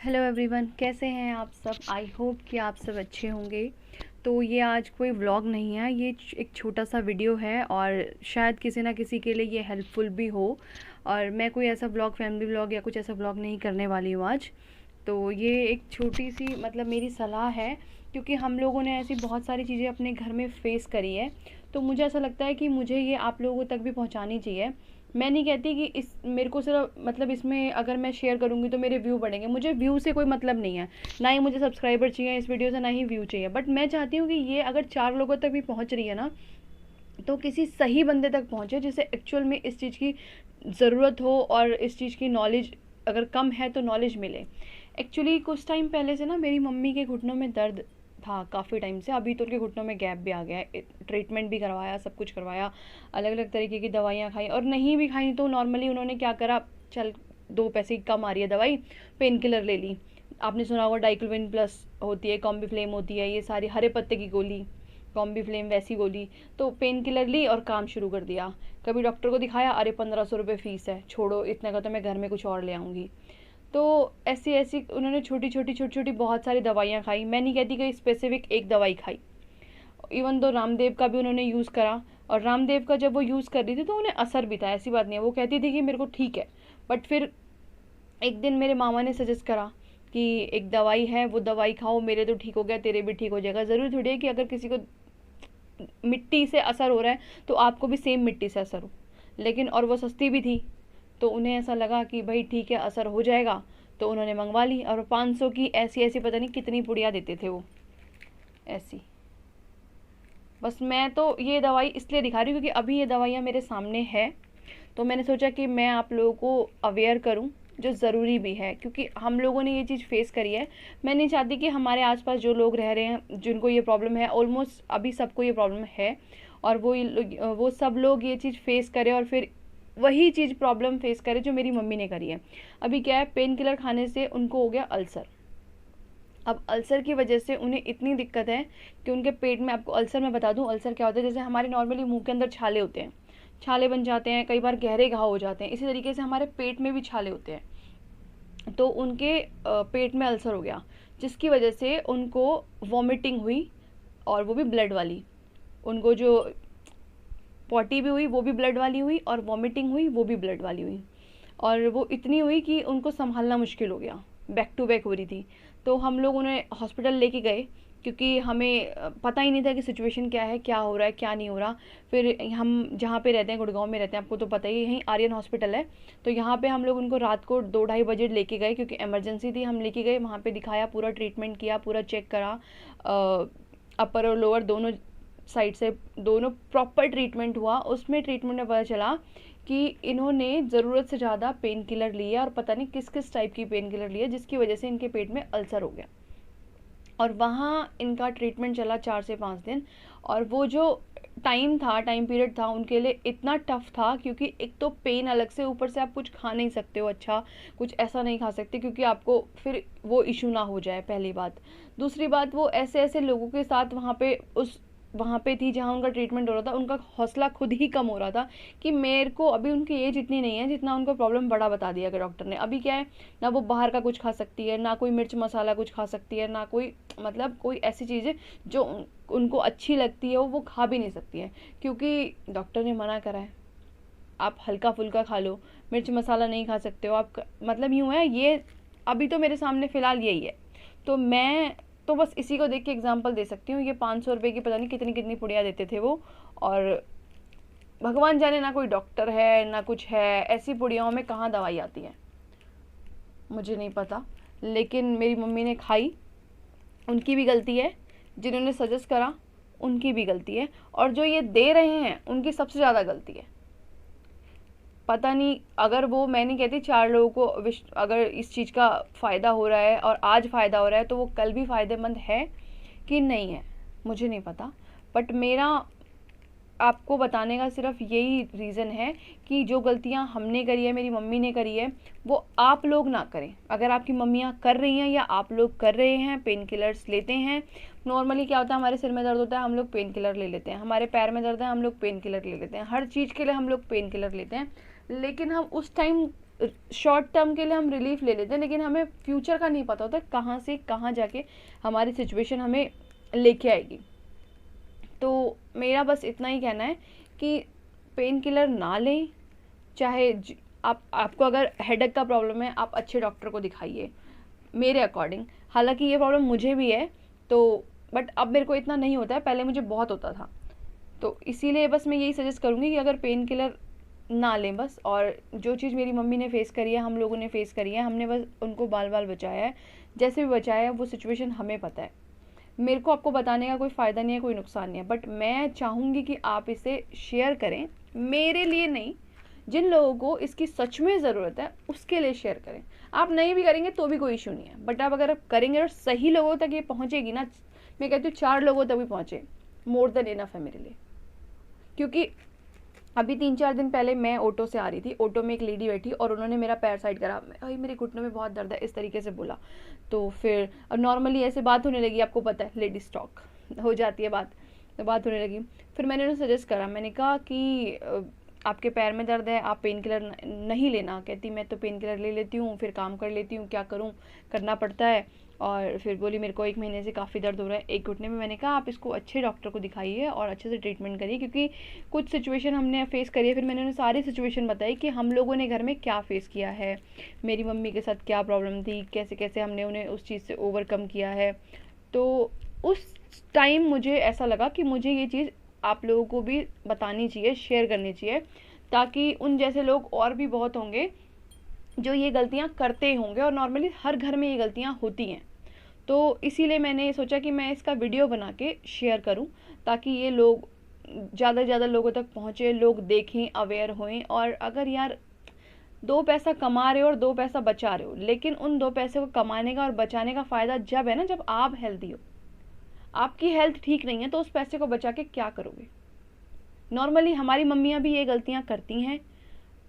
Hello everyone, कैसे हैं आप सब। आई होप कि आप सब अच्छे होंगे। तो ये आज कोई व्लॉग नहीं है, ये एक छोटा सा वीडियो है और शायद किसी ना किसी के लिए ये हेल्पफुल भी हो। और मैं कोई ऐसा व्लॉग, फैमिली व्लॉग या कुछ ऐसा व्लॉग नहीं करने वाली हूँ आज। तो ये एक छोटी सी मेरी सलाह है, क्योंकि हम लोगों ने ऐसी बहुत सारी चीज़ें अपने घर में फ़ेस करी है। तो मुझे ऐसा लगता है कि मुझे ये आप लोगों तक भी पहुँचानी चाहिए। मैं नहीं कहती कि इस मेरे को सिर्फ इसमें अगर मैं शेयर करूँगी तो मेरे व्यू बढ़ेंगे। मुझे व्यू से कोई मतलब नहीं है, ना ही मुझे सब्सक्राइबर चाहिए इस वीडियो से, ना ही व्यू चाहिए। बट मैं चाहती हूँ कि ये अगर 4 लोगों तक भी पहुँच रही है ना, तो किसी सही बंदे तक पहुँचे जिसे एक्चुअल में इस चीज़ की ज़रूरत हो और इस चीज़ की नॉलेज अगर कम है तो नॉलेज मिले। एक्चुअली कुछ टाइम पहले से ना मेरी मम्मी के घुटनों में दर्द था काफ़ी टाइम से। अभी तो उनके घुटनों में गैप भी आ गया है, ट्रीटमेंट भी करवाया, सब कुछ करवाया, अलग अलग तरीके की दवाइयाँ खाई। और नहीं भी खाई तो नॉर्मली उन्होंने क्या करा, चल 2 पैसे की कम आ रही है दवाई, पेन किलर ले ली। आपने सुना होगा डाइक्लोविन प्लस होती है, कॉम्बीफ्लेम होती है, ये सारी हरे पत्ते की गोली, कॉम्बीफ्लेम वैसी गोली। तो पेन किलर ली और काम शुरू कर दिया। कभी डॉक्टर को दिखाया, अरे 1500 रुपये फ़ीस है, छोड़ो इतने का तो मैं घर में कुछ और ले आऊँगी। तो ऐसी ऐसी उन्होंने छोटी छोटी बहुत सारी दवाइयाँ खाई। मैं नहीं कहती कि स्पेसिफिक एक दवाई खाई। इवन तो रामदेव का भी उन्होंने यूज़ करा, और रामदेव का जब वो यूज़ कर रही थी तो उन्हें असर भी था, ऐसी बात नहीं है। वो कहती थी कि मेरे को ठीक है। बट फिर एक दिन मेरे मामा ने सजेस्ट करा कि एक दवाई है, वो दवाई खाओ, मेरे तो ठीक हो गया, तेरे भी ठीक हो जाएगा। ज़रूरी थोड़ी है कि अगर किसी को मिट्टी से असर हो रहा है तो आपको भी सेम मिट्टी से असर हो। लेकिन और वो सस्ती भी थी, तो उन्हें ऐसा लगा कि भाई ठीक है, असर हो जाएगा। तो उन्होंने मंगवा ली, और 500 की ऐसी ऐसी पता नहीं कितनी पुड़िया देते थे वो, ऐसी। बस मैं तो ये दवाई इसलिए दिखा रही हूँ क्योंकि अभी ये दवाइयाँ मेरे सामने है, तो मैंने सोचा कि मैं आप लोगों को अवेयर करूँ, जो ज़रूरी भी है, क्योंकि हम लोगों ने ये चीज़ फेस करी है। मैं नहीं चाहती कि हमारे आसपास जो लोग रह रहे हैं जिनको ये प्रॉब्लम है, ऑलमोस्ट अभी सबको ये प्रॉब्लम है, और वो सब लोग ये चीज़ फेस करें और फिर वही चीज़ प्रॉब्लम फेस करे जो मेरी मम्मी ने करी है। अभी क्या है, पेन किलर खाने से उनको हो गया अल्सर। अब अल्सर की वजह से उन्हें इतनी दिक्कत है कि उनके पेट में, आपको अल्सर मैं बता दूं, अल्सर क्या होता है, जैसे हमारे नॉर्मली मुंह के अंदर छाले होते हैं, छाले बन जाते हैं, कई बार गहरे घाव हो जाते हैं, इसी तरीके से हमारे पेट में भी छाले होते हैं। तो उनके पेट में अल्सर हो गया, जिसकी वजह से उनको वॉमिटिंग हुई, और वो भी ब्लड वाली। उनको जो पॉटी भी हुई वो भी ब्लड वाली हुई, और वॉमिटिंग हुई वो भी ब्लड वाली हुई। और वो इतनी हुई कि उनको संभालना मुश्किल हो गया, बैक टू बैक हो रही थी। तो हम लोग उन्हें हॉस्पिटल लेके गए, क्योंकि हमें पता ही नहीं था कि सिचुएशन क्या है, क्या हो रहा है, क्या नहीं हो रहा। फिर हम जहाँ पे रहते हैं, गुड़गांव में रहते हैं, आपको तो पता ही है, यहीं आर्यन हॉस्पिटल है। तो यहाँ पे हम लोग उनको रात को 2-2:30 बजे लेके गए, क्योंकि इमरजेंसी थी। हम लेके गए, वहाँ पे दिखाया, पूरा ट्रीटमेंट किया, पूरा चेक करा, अपर और लोअर दोनों साइड से दोनों प्रॉपर ट्रीटमेंट हुआ। उसमें ट्रीटमेंट में पता चला कि इन्होंने ज़रूरत से ज़्यादा पेन किलर लिया, और पता नहीं किस किस टाइप की पेन किलर लिया, जिसकी वजह से इनके पेट में अल्सर हो गया। और वहाँ इनका ट्रीटमेंट चला 4 से 5 दिन। और वो जो टाइम पीरियड था उनके लिए इतना टफ था, क्योंकि एक तो पेन अलग से, ऊपर से आप कुछ खा नहीं सकते हो, अच्छा कुछ ऐसा नहीं खा सकते, क्योंकि आपको फिर वो इशू ना हो जाए, पहली बात। दूसरी बात, वो ऐसे ऐसे लोगों के साथ वहाँ पे थी जहाँ उनका ट्रीटमेंट हो रहा था। उनका हौसला खुद ही कम हो रहा था कि मेरे को, अभी उनकी एज इतनी नहीं है जितना उनको प्रॉब्लम बड़ा बता दिया गया डॉक्टर ने। अभी क्या है, ना वो बाहर का कुछ खा सकती है, ना कोई मिर्च मसाला कुछ खा सकती है, ना कोई कोई ऐसी चीज़ें जो उनको अच्छी लगती है वो खा भी नहीं सकती है, क्योंकि डॉक्टर ने मना करा है आप हल्का फुल्का खा लो, मिर्च मसाला नहीं खा सकते हो आप। यूँ है ये, अभी तो मेरे सामने फ़िलहाल यही है। तो मैं तो बस इसी को देख के एग्जांपल दे सकती हूँ। ये 500 रुपये की पता नहीं कितनी कितनी पुड़िया देते थे वो, और भगवान जाने ना कोई डॉक्टर है ना कुछ है, ऐसी पुड़ियाओं में कहाँ दवाई आती है, मुझे नहीं पता। लेकिन मेरी मम्मी ने खाई, उनकी भी गलती है, जिन्होंने सजेस्ट करा उनकी भी गलती है, और जो ये दे रहे हैं उनकी सबसे ज़्यादा गलती है। पता नहीं, अगर वो, मैं नहीं कहती 4 लोगों को अगर इस चीज़ का फ़ायदा हो रहा है और आज फ़ायदा हो रहा है, तो वो कल भी फ़ायदेमंद है कि नहीं है, मुझे नहीं पता। बट मेरा आपको बताने का सिर्फ यही रीज़न है कि जो गलतियां हमने करी है, मेरी मम्मी ने करी है, वो आप लोग ना करें। अगर आपकी मम्मियां कर रही हैं या आप लोग कर रहे हैं, पेन किलर्स लेते हैं, नॉर्मली क्या होता है, हमारे सिर में दर्द होता है हम लोग पेन किलर ले लेते हैं, हमारे पैर में दर्द है हम लोग पेन किलर ले लेते हैं, हर चीज़ के लिए हम लोग पेन किलर लेते हैं। लेकिन हम उस टाइम शॉर्ट टर्म के लिए हम रिलीफ ले लेते हैं, लेकिन हमें फ्यूचर का नहीं पता होता कहाँ से कहाँ जाके हमारी सिचुएशन हमें लेके आएगी। तो मेरा बस इतना ही कहना है कि पेन किलर ना लें, चाहे आपको अगर हेडेक का प्रॉब्लम है आप अच्छे डॉक्टर को दिखाइए मेरे अकॉर्डिंग। हालांकि ये प्रॉब्लम मुझे भी है, तो बट अब मेरे को इतना नहीं होता है, पहले मुझे बहुत होता था। तो इसीलिए बस मैं यही सजेस्ट करूँगी कि अगर पेन किलर ना लें बस। और जो चीज़ मेरी मम्मी ने फेस करी है, हम लोगों ने फेस करी है, हमने बस उनको बाल बाल बचाया है, जैसे भी बचाया है वो सिचुएशन हमें पता है। मेरे को आपको बताने का कोई फ़ायदा नहीं है, कोई नुकसान नहीं है, बट मैं चाहूँगी कि आप इसे शेयर करें, मेरे लिए नहीं, जिन लोगों को इसकी सच में ज़रूरत है उसके लिए शेयर करें। आप नहीं भी करेंगे तो भी कोई इशू नहीं है, बट आप अगर आप करेंगे और सही लोगों तक ये पहुँचेगी ना, मैं कहती हूँ 4 लोगों तक भी पहुँचे, मोर देन इनफ है मेरे लिए। क्योंकि अभी 3-4 दिन पहले मैं ऑटो से आ रही थी, ऑटो में एक लेडी बैठी और उन्होंने मेरा पैर साइड करा, भाई मेरे घुटनों में बहुत दर्द है, इस तरीके से बोला। तो फिर अब नॉर्मली ऐसे बात होने लगी, आपको पता है लेडीज टॉक हो जाती है बात, तो बात होने लगी। फिर मैंने उन्हें सजेस्ट करा, मैंने कहा कि आपके पैर में दर्द है, आप पेन किलर नहीं लेना। कहती मैं तो पेन किलर ले लेती हूँ, फिर काम कर लेती हूँ, क्या करूँ, करना पड़ता है। और फिर बोली मेरे को 1 महीने से काफ़ी दर्द हो रहा है एक घुटने में। मैंने कहा आप इसको अच्छे डॉक्टर को दिखाइए और अच्छे से ट्रीटमेंट करिए, क्योंकि कुछ सिचुएशन हमने फेस करी है। फिर मैंने उन्हें सारी सिचुएशन बताई कि हम लोगों ने घर में क्या फेस किया है, मेरी मम्मी के साथ क्या प्रॉब्लम थी, कैसे कैसे हमने उन्हें उस चीज़ से ओवरकम किया है। तो उस टाइम मुझे ऐसा लगा कि मुझे ये चीज़ आप लोगों को भी बतानी चाहिए, शेयर करनी चाहिए, ताकि उन जैसे लोग और भी बहुत होंगे जो ये गलतियाँ करते होंगे, और नॉर्मली हर घर में ये गलतियाँ होती हैं। तो इसीलिए मैंने सोचा कि मैं इसका वीडियो बना के शेयर करूं, ताकि ये लोग ज़्यादा से ज़्यादा लोगों तक पहुँचे, लोग देखें, अवेयर होएं। और अगर यार 2 पैसा कमा रहे हो और 2 पैसा बचा रहे हो, लेकिन उन 2 पैसे को कमाने का और बचाने का फ़ायदा जब है ना, जब आप हेल्दी हो। आपकी हेल्थ ठीक नहीं है तो उस पैसे को बचा के क्या करोगे। नॉर्मली हमारी मम्मियाँ भी ये गलतियाँ करती हैं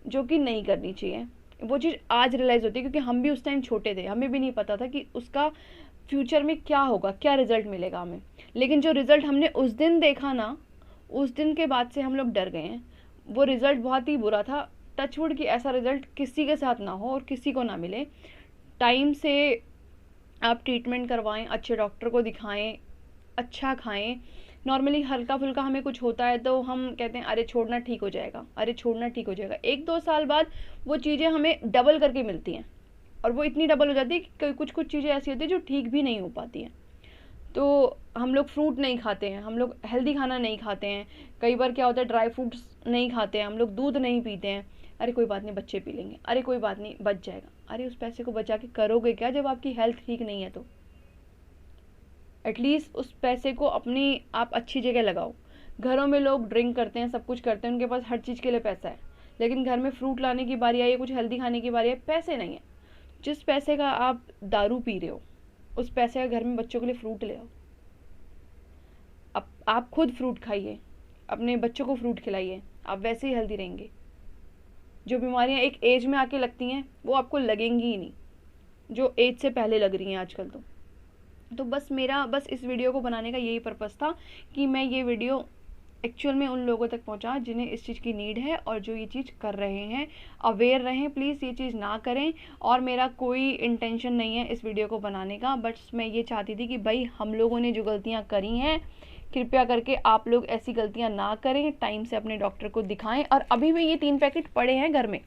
जो कि नहीं करनी चाहिए। वो चीज़ आज रियलाइज़ होती है, क्योंकि हम भी उस टाइम छोटे थे, हमें भी नहीं पता था कि उसका फ्यूचर में क्या होगा, क्या रिजल्ट मिलेगा हमें। लेकिन जो रिजल्ट हमने उस दिन देखा ना, उस दिन के बाद से हम लोग डर गए हैं। वो रिजल्ट बहुत ही बुरा था। टचवुड कि ऐसा रिजल्ट किसी के साथ ना हो और किसी को ना मिले। टाइम से आप ट्रीटमेंट करवाएं, अच्छे डॉक्टर को दिखाएं, अच्छा खाएं। नॉर्मली हल्का फुल्का हमें कुछ होता है तो हम कहते हैं अरे छोड़ना ठीक हो जाएगा, अरे छोड़ना ठीक हो जाएगा। 1-2 साल बाद वो चीज़ें हमें डबल करके मिलती हैं, और वो इतनी डबल हो जाती है कि कुछ कुछ चीज़ें ऐसी होती है जो ठीक भी नहीं हो पाती हैं। तो हम लोग फ्रूट नहीं खाते हैं, हम लोग हेल्दी खाना नहीं खाते हैं, कई बार क्या होता है ड्राई फ्रूट्स नहीं खाते हैं, हम लोग दूध नहीं पीते हैं। अरे कोई बात नहीं, बच्चे पी लेंगे, अरे कोई बात नहीं, बच जाएगा। अरे उस पैसे को बचा के करोगे क्या जब आपकी हेल्थ ठीक नहीं है? तो एटलीस्ट उस पैसे को अपनी आप अच्छी जगह लगाओ। घरों में लोग ड्रिंक करते हैं, सब कुछ करते हैं, उनके पास हर चीज़ के लिए पैसा है, लेकिन घर में फ्रूट लाने की बारी आई है, कुछ हेल्दी खाने की बारी है, पैसे नहीं है। जिस पैसे का आप दारू पी रहे हो, उस पैसे का घर में बच्चों के लिए फ्रूट ले आओ। अब आप खुद फ्रूट खाइए, अपने बच्चों को फ्रूट खिलाइए, आप वैसे ही हेल्दी रहेंगे। जो बीमारियां एक एज में आके लगती हैं वो आपको लगेंगी ही नहीं, जो एज से पहले लग रही हैं आजकल। तो बस मेरा इस वीडियो को बनाने का यही पर्पस था कि मैं ये वीडियो एक्चुअल में उन लोगों तक पहुंचा जिन्हें इस चीज़ की नीड है और जो ये चीज़ कर रहे हैं। अवेयर रहें प्लीज़, ये चीज़ ना करें। और मेरा कोई इंटेंशन नहीं है इस वीडियो को बनाने का, बट मैं ये चाहती थी कि भाई हम लोगों ने जो गलतियां करी हैं, कृपया करके आप लोग ऐसी गलतियां ना करें, टाइम से अपने डॉक्टर को दिखाएं। और अभी भी ये 3 पैकेट पड़े हैं घर में,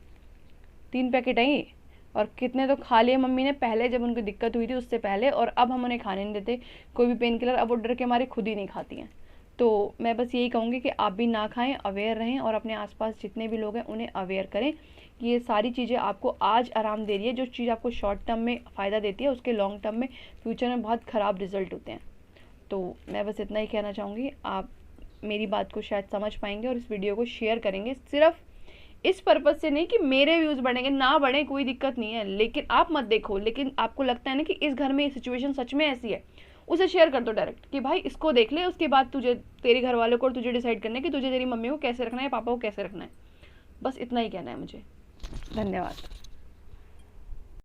3 पैकेट हैं ये, और कितने तो खा लिए मम्मी ने पहले जब उनको दिक्कत हुई थी उससे पहले, और अब हम उन्हें खाने नहीं देते कोई भी पेन किलर, अब वो डर के मारे खुद ही नहीं खाती हैं। तो मैं बस यही कहूँगी कि आप भी ना खाएं, अवेयर रहें, और अपने आसपास जितने भी लोग हैं उन्हें अवेयर करें कि ये सारी चीज़ें आपको आज आराम दे रही है। जो चीज़ आपको शॉर्ट टर्म में फ़ायदा देती है उसके लॉन्ग टर्म में फ्यूचर में बहुत ख़राब रिजल्ट होते हैं। तो मैं बस इतना ही कहना चाहूँगी, आप मेरी बात को शायद समझ पाएंगे और इस वीडियो को शेयर करेंगे, सिर्फ इस पर्पज़ से नहीं कि मेरे व्यूज़ बढ़ेंगे, ना बढ़े कोई दिक्कत नहीं है, लेकिन आप मत देखो। लेकिन आपको लगता है ना कि इस घर में सिचुएशन सच में ऐसी है, उसे शेयर कर दो डायरेक्ट कि भाई इसको देख ले, उसके बाद तुझे, तेरे घर वालों को और तुझे डिसाइड करना है कि तुझे तेरी मम्मी को कैसे रखना है, पापा को कैसे रखना है। बस इतना ही कहना है मुझे। धन्यवाद।